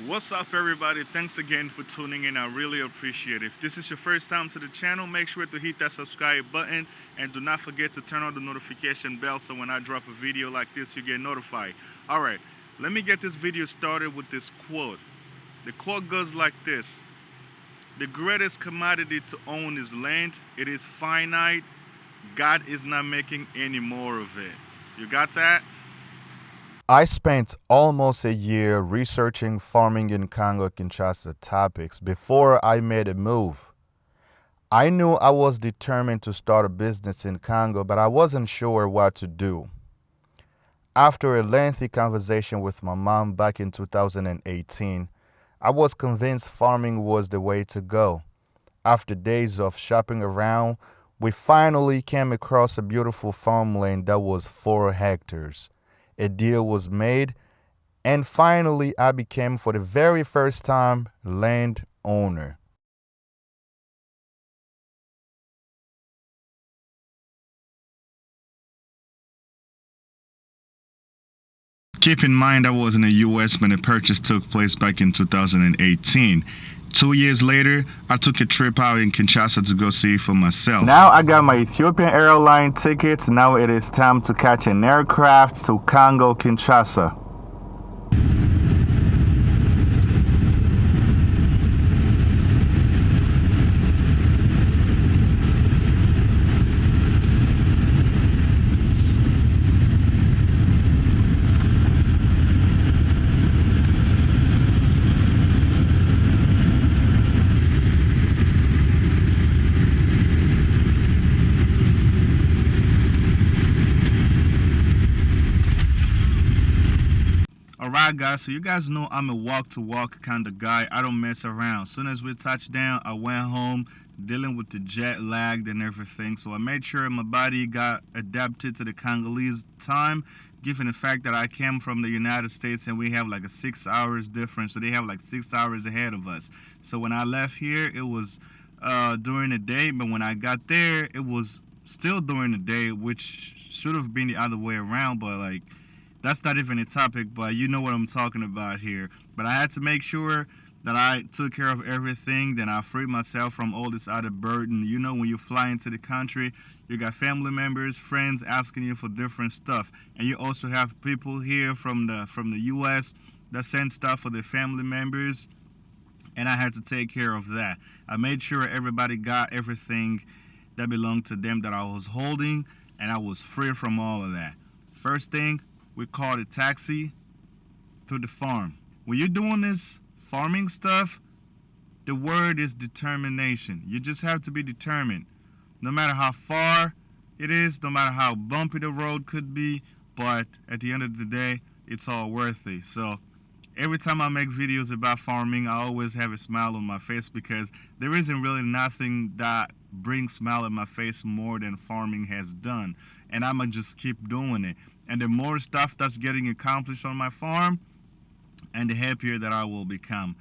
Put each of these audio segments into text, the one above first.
What's up, everybody? Thanks again for tuning in. I really appreciate it. If this is your first time to the channel, make sure to hit that subscribe button and do not forget to turn on the notification bell so when I drop a video like this, you get notified. All right, let me get this video started with this quote. The quote goes like this: "The greatest commodity to own is land. It is finite. God is not making any more of it." You got that? I spent almost a year researching farming in Congo Kinshasa topics before I made a move. I knew I was determined to start a business in Congo, but I wasn't sure what to do. After a lengthy conversation with my mom back in 2018, I was convinced farming was the way to go. After days of shopping around, we finally came across a beautiful farmland that was 4 hectares. A deal was made, and finally I became, for the very first time, landowner. Keep in mind I was in the US when the purchase took place back in 2018. 2 years later, I took a trip out in Kinshasa to go see it for myself. Now I got my Ethiopian airline tickets. Now it is time to catch an aircraft to Congo Kinshasa. Alright guys, so you guys know I'm a walk kind of guy. I don't mess around. As soon as we touched down, I went home dealing with the jet lag and everything. So I made sure my body got adapted to the Congolese time, given the fact that I came from the United States and we have like a 6 hours difference. So they have like 6 hours ahead of us. So when I left here, it was during the day, but when I got there, it was still during the day, which should have been the other way around, but like, that's not even a topic, but you know what I'm talking about here. But I had to make sure that I took care of everything, then I freed myself from all this other burden. You know, when you fly into the country, you got family members, friends asking you for different stuff. And you also have people here from the US that send stuff for their family members. And I had to take care of that. I made sure everybody got everything that belonged to them that I was holding, and I was free from all of that. First thing, we called a taxi to the farm. When you're doing this farming stuff, the word is determination. You just have to be determined. No matter how far it is, no matter how bumpy the road could be, but at the end of the day, it's all worth it. So every time I make videos about farming, I always have a smile on my face because there isn't really nothing that brings smile on my face more than farming has done. And I'ma just keep doing it. And the more stuff that's getting accomplished on my farm, and the happier that I will become.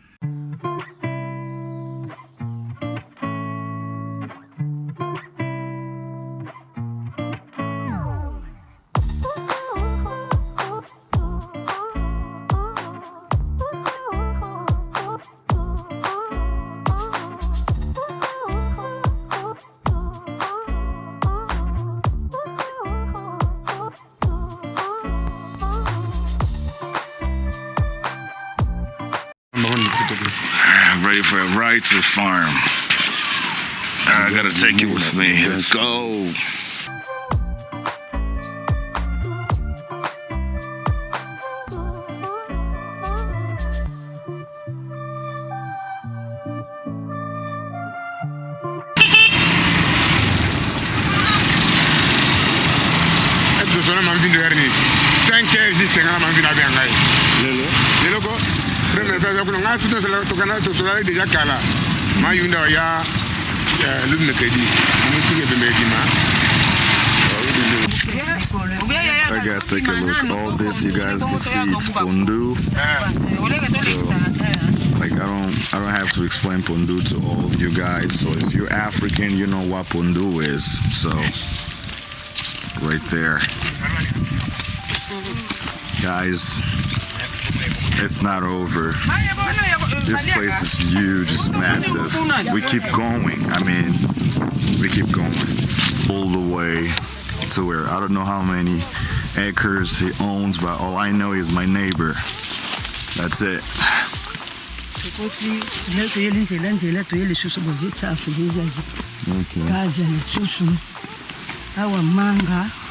Ready for a ride to the farm. I gotta take you with me. Let's go. Alright guys, take a look. All this you guys can see, it's pondu. So like I don't have to explain pondu to all of you guys. So if you're African, you know what pondu is. So right there. Guys, it's not over. This place is huge, it's massive. We keep going. I mean, we keep going all the way to where I don't know how many acres he owns, but all I know is my neighbor. That's it.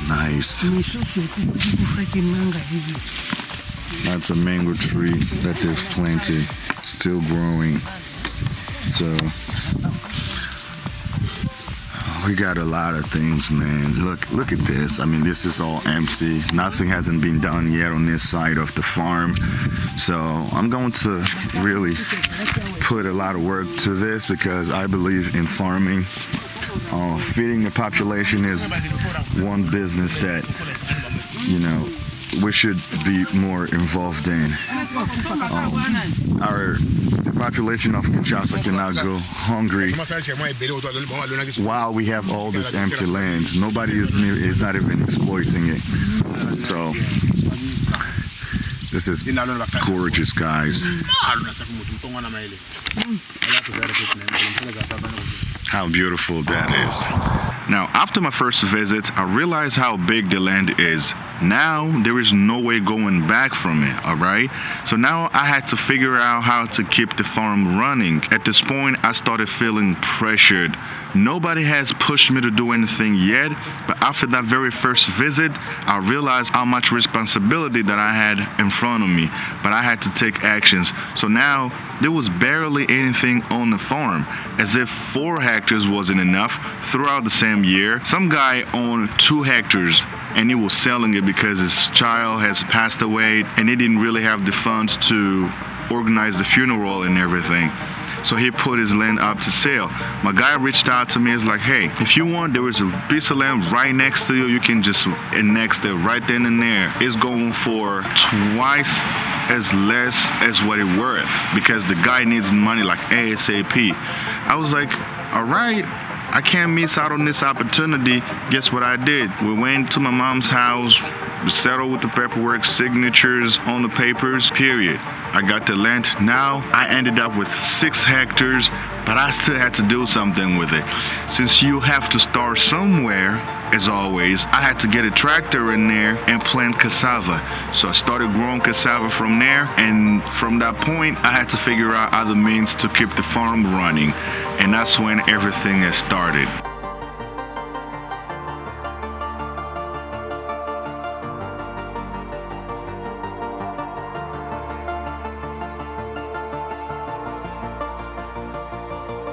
Nice. That's a mango tree that they've planted, still growing. So we got a lot of things, man. Look at this. I mean, this is all empty. Nothing hasn't been done yet on this side of the farm. So I'm going to really put a lot of work to this because I believe in farming. Feeding the population is one business that, you know, we should be more involved in. The population of Kinshasa cannot go hungry while we have all these empty lands. Nobody is not even exploiting it. So this is gorgeous, guys. How beautiful that is. Now, after my first visit, I realized how big the land is. Now, there is no way going back from it, all right? So now I had to figure out how to keep the farm running. At this point, I started feeling pressured. Nobody has pushed me to do anything yet, but after that very first visit, I realized how much responsibility that I had in front of me, but I had to take actions. So now, there was barely anything on the farm, as if 4 hectares wasn't enough. Throughout the same year, some guy owned 2 hectares and he was selling it because his child has passed away and he didn't really have the funds to organize the funeral and everything. So he put his land up to sale. My guy reached out to me. He's like, hey, if you want, there is a piece of land right next to you. You can just annex it right then and there. It's going for twice as less as what it's worth because the guy needs money like ASAP. I was like, all right, I can't miss out on this opportunity. Guess what I did? We went to my mom's house, settled with the paperwork, signatures on the papers, period. I got the land. Now I ended up with 6 hectares, but I still had to do something with it. Since you have to start somewhere, as always, I had to get a tractor in there and plant cassava. So I started growing cassava from there, and from that point, I had to figure out other means to keep the farm running. And that's when everything has started.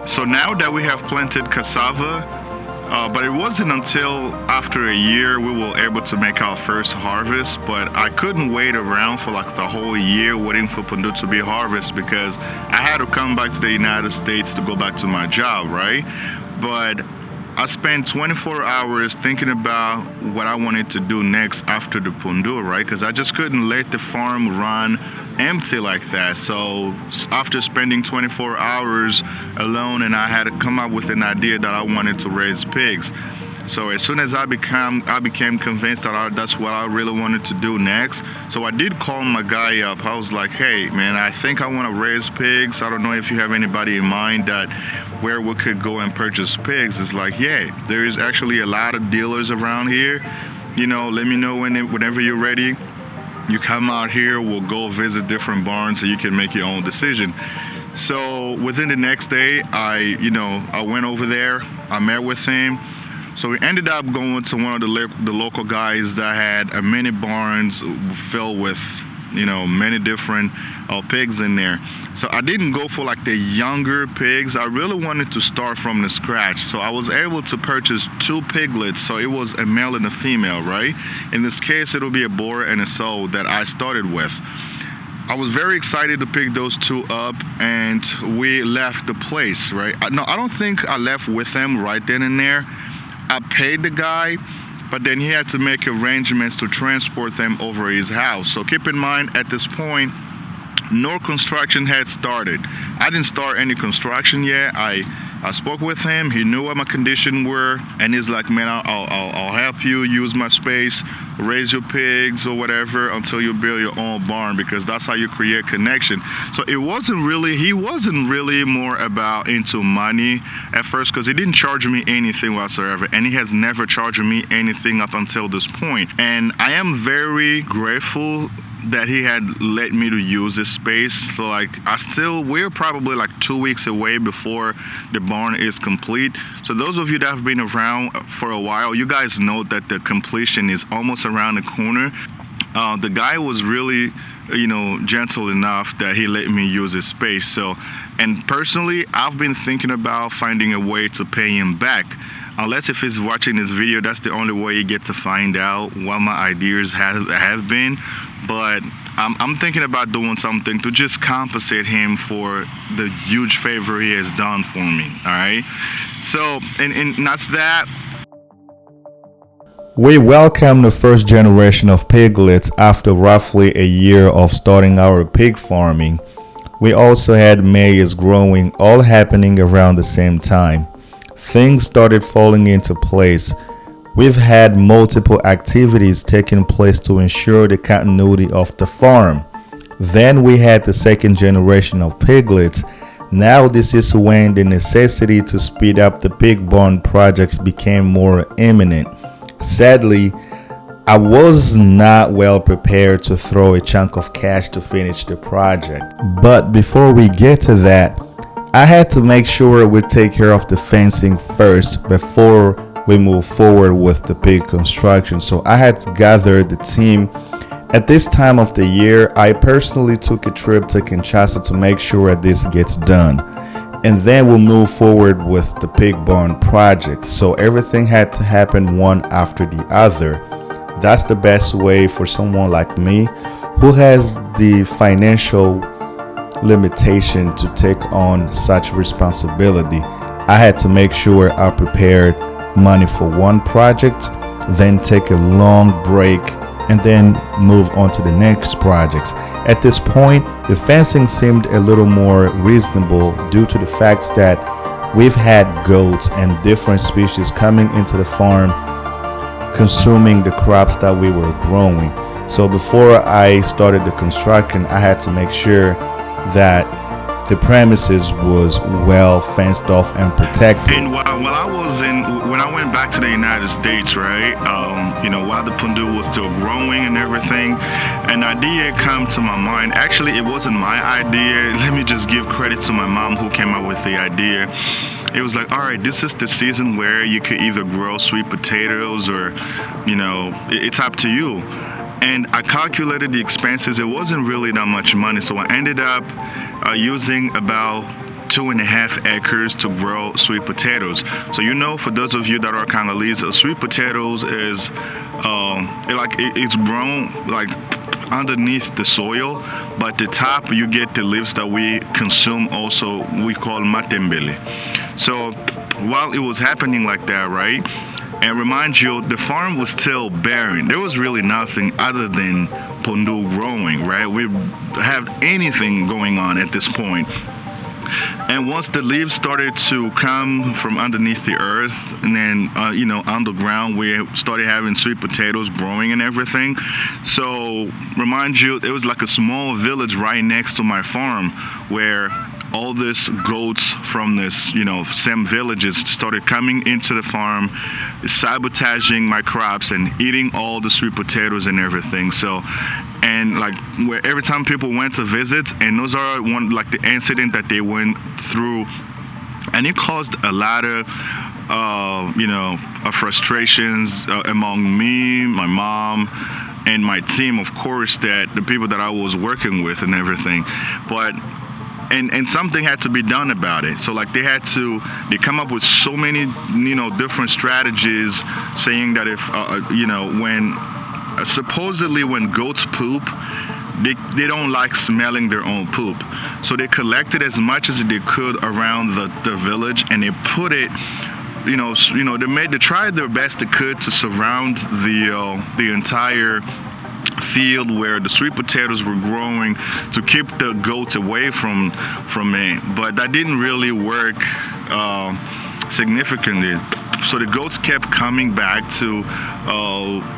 So now that we have planted cassava, but it wasn't until after a year we were able to make our first harvest, but I couldn't wait around for like the whole year waiting for Pundu to be harvested because I had to come back to the United States to go back to my job, right? But I spent 24 hours thinking about what I wanted to do next after the Pundu, right? Because I just couldn't let the farm run empty like that. So after spending 24 hours alone, and I had to come up with an idea that I wanted to raise pigs. So as soon as I became convinced that that's what I really wanted to do next. So I did call my guy up. I was like, hey man, I think I want to raise pigs. I don't know if you have anybody in mind that where we could go and purchase pigs. It's like, yeah, there is actually a lot of dealers around here. You know, let me know whenever you're ready. You come out here, we'll go visit different barns so you can make your own decision. So within the next day, I went over there, I met with him. So we ended up going to one of the local guys that had a mini barns filled with, many different pigs in there. So I didn't go for like the younger pigs. I really wanted to start from the scratch. So I was able to purchase 2 piglets. So it was a male and a female, right? In this case, it'll be a boar and a sow that I started with. I was very excited to pick those 2 up, and we left the place, right? No, I don't think I left with them right then and there. I paid the guy, but then he had to make arrangements to transport them over his house. So keep in mind, at this point, no construction had started. I didn't start any construction yet. I spoke with him. He knew what my conditions were, and he's like, "Man, I'll help you use my space, raise your pigs or whatever until you build your own barn, because that's how you create connection." So he wasn't really more about into money at first, because he didn't charge me anything whatsoever, and he has never charged me anything up until this point. And I am very grateful that he had let me to use this space. So like we're probably like 2 weeks away before the barn is complete. So those of you that have been around for a while, you guys know that the completion is almost around the corner. The guy was really, gentle enough that he let me use his space. So, and personally, I've been thinking about finding a way to pay him back. Unless if he's watching this video, that's the only way you get to find out what my ideas have been. But I'm thinking about doing something to just compensate him for the huge favor he has done for me. All right. So, and that's that. We welcome the first generation of piglets after roughly a year of starting our pig farming. We also had maize growing, all happening around the same time. Things started falling into place. We've had multiple activities taking place to ensure the continuity of the farm. Then we had the second generation of piglets. Now this is when the necessity to speed up the pig barn projects became more imminent. Sadly, I was not well prepared to throw a chunk of cash to finish the project. But before we get to that, I had to make sure we take care of the fencing first before we move forward with the pig construction. So I had to gather the team. At this time of the year, I personally took a trip to Kinshasa to make sure this gets done. And then we'll move forward with the pig barn project. So everything had to happen one after the other. That's the best way for someone like me who has the financial limitation to take on such responsibility. I had to make sure I prepared money for one project, then take a long break, and then move on to the next projects. At this point, the fencing seemed a little more reasonable due to the fact that we've had goats and different species coming into the farm, consuming the crops that we were growing. So before I started the construction, I had to make sure that the premises was well fenced off and protected. And while when I went back to the United States, right, while the pundu was still growing and everything, an idea came to my mind. Actually, it wasn't my idea. Let me just give credit to my mom who came up with the idea. It was like, all right, this is the season where you could either grow sweet potatoes or, it's up to you. And I calculated the expenses. It wasn't really that much money, so I ended up using about 2.5 acres to grow sweet potatoes. So for those of you that are Congolese, sweet potatoes is it's grown like underneath the soil, but the top you get the leaves that we consume. Also, we call matembele. So while it was happening like that, right? And remind you, the farm was still barren. There was really nothing other than pundu growing, right? We have anything going on at this point. And once the leaves started to come from underneath the earth, and then on the ground, we started having sweet potatoes growing and everything. So remind you, it was like a small village right next to my farm where all these goats from this, same villages started coming into the farm, sabotaging my crops and eating all the sweet potatoes and everything. So, and like where every time people went to visit, and those are the incident that they went through, and it caused a lot of frustrations among me, my mom, and my team, of course, that the people that I was working with and everything. But and something had to be done about it. So like they come up with so many different strategies, saying that if supposedly when goats poop, they don't like smelling their own poop, so they collected as much as they could around the village, and they put it they tried their best they could to surround the entire field where the sweet potatoes were growing to keep the goats away from me, but that didn't really work significantly. So the goats kept coming back to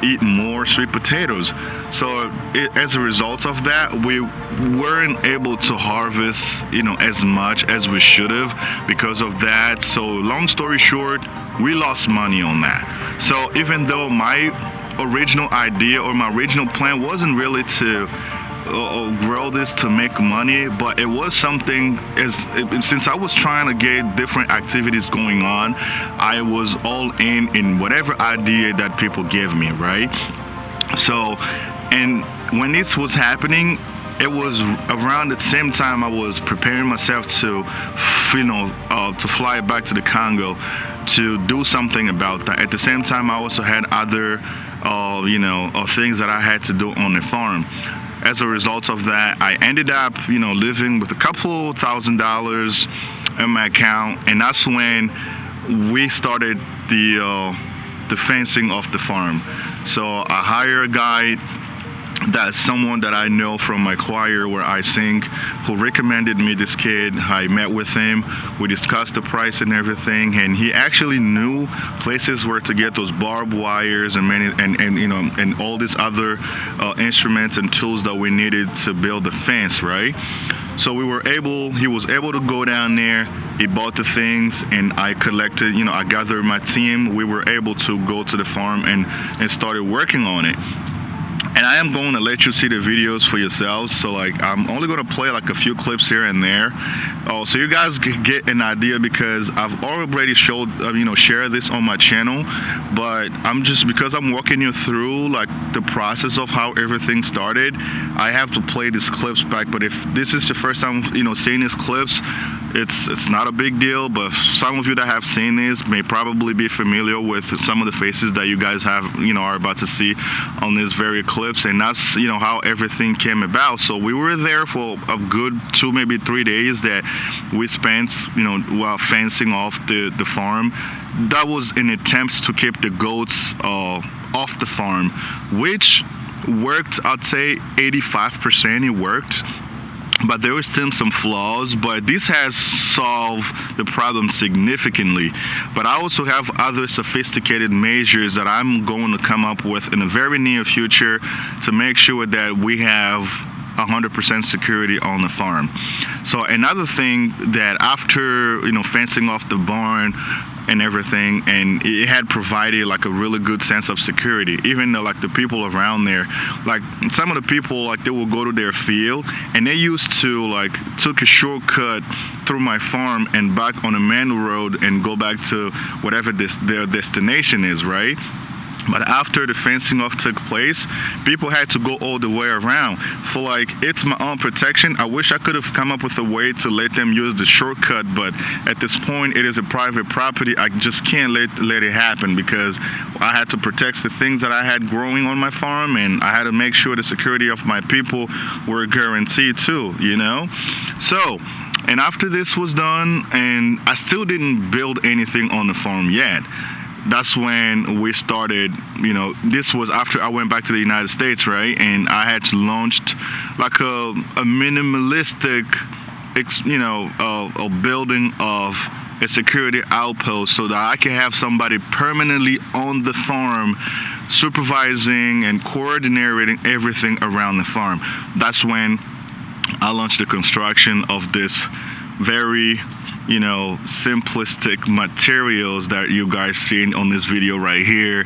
eat more sweet potatoes. So as a result of that, we weren't able to harvest, as much as we should have because of that. So long story short, we lost money on that. So even though my original idea or my original plan wasn't really to grow this to make money, but it was something since I was trying to get different activities going on, I was all in whatever idea that people gave me, right? So, and when this was happening, it was around the same time I was preparing myself to fly back to the Congo to do something about that. At the same time, I also had other things that I had to do on the farm. As a result of that, I ended up, living with a couple $1,000s in my account, and that's when we started the fencing of the farm. So I hired a guy that's someone that I know from my choir where I sing, who recommended me this kid. I met with him, we discussed the price and everything, and he actually knew places where to get those barbed wires and and all these other instruments and tools that we needed to build the fence, right? So he was able to go down there, he bought the things, and I collected, I gathered my team, we were able to go to the farm and started working on it. And I am going to let you see the videos for yourselves. So I'm only going to play a few clips here and there. So you guys can get an idea, because I've already shared this on my channel. But because I'm walking you through the process of how everything started, I have to play these clips back. But if this is your first time, seeing these clips, it's not a big deal. But some of you that have seen this may probably be familiar with some of the faces that you guys are about to see on this very clip. And that's how everything came about. So we were there for a good 2, maybe 3 days that we spent while fencing off the farm. That was an attempt to keep the goats off the farm, which worked. I'd say 85% it worked, but there were still some flaws, but this has solved the problem significantly. But I also have other sophisticated measures that I'm going to come up with in the very near future to make sure that we have 100% security on the farm. So another thing, that after fencing off the barn and everything, and it had provided a really good sense of security, even though the people around there, some of the people they will go to their field, and they used to took a shortcut through my farm and back on a main road and go back to whatever their destination is, right? But after the fencing off took place, people had to go all the way around. For it's my own protection, I wish I could have come up with a way to let them use the shortcut, but at this point it is a private property. I just can't let it happen, because I had to protect the things that I had growing on my farm, and I had to make sure the security of my people were guaranteed too, So, and after this was done, and I still didn't build anything on the farm yet, that's when we started, this was after I went back to the United States, right? And I had launched a minimalistic, a building of a security outpost, so that I can have somebody permanently on the farm supervising and coordinating everything around the farm. That's when I launched the construction of this very simplistic materials that you guys seen on this video right here,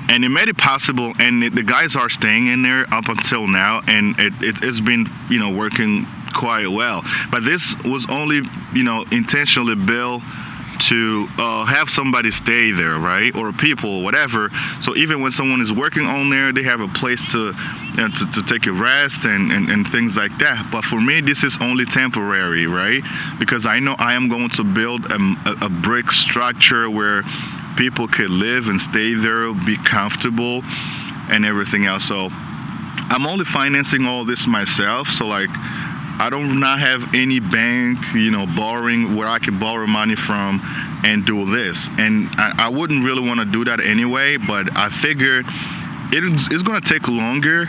and it made it possible, and the guys are staying in there up until now, and it's been working quite well. But this was only intentionally built to have somebody stay there, right? Or people, whatever. So even when someone is working on there, they have a place to take a rest and things like that. But for me, this is only temporary, right? Because I know I am going to build a brick structure where people could live and stay there, be comfortable, and everything else. So I'm only financing all this myself. So I do not have any bank, borrowing where I can borrow money from and do this. And I wouldn't really want to do that anyway, but I figured it's going to take longer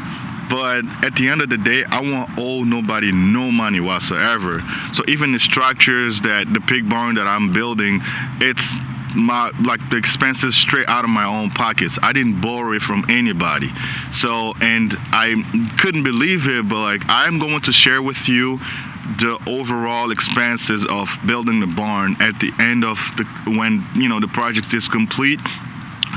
But at the end of the day, I won't owe nobody no money whatsoever. So even the structures that the pig barn that I'm building, it's my like the expenses straight out of my own pockets. I didn't borrow it from anybody. So, and I couldn't believe it, but like I'm going to share with you the overall expenses of building the barn at the end of the when the project is complete,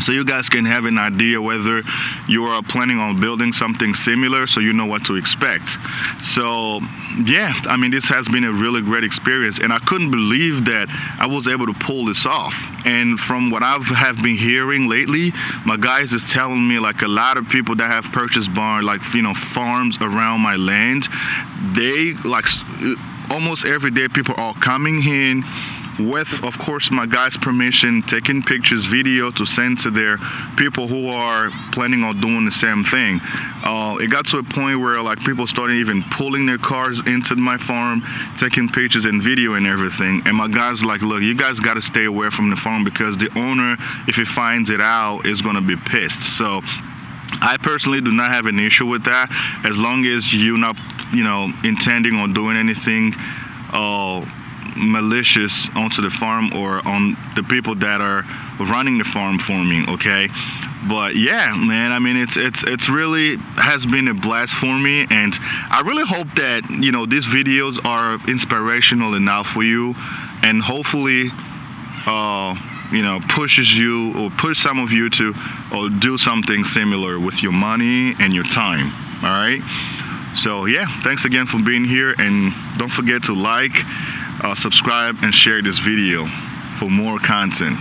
so you guys can have an idea whether you are planning on building something similar, so you know what to expect. So yeah, I mean, this has been a really great experience, and I couldn't believe that I was able to pull this off. And from what I have been hearing lately, my guys is telling me like a lot of people that have purchased barn, like farms around my land, they like almost every day people are coming in with, of course, my guys' permission, taking pictures, video to send to their people who are planning on doing the same thing. It got to a point where like people started even pulling their cars into my farm, taking pictures and video and everything. And my guys like, look, you guys got to stay away from the farm because the owner, if he finds it out, is going to be pissed. So I personally do not have an issue with that, as long as you're not, intending on doing anything malicious onto the farm or on the people that are running the farm for me, okay? But yeah, man, I mean, it's really has been a blast for me, and I really hope that these videos are inspirational enough for you, and hopefully pushes you or push some of you to do something similar with your money and your time. All right, so yeah, thanks again for being here, and don't forget to like, subscribe, and share this video for more content.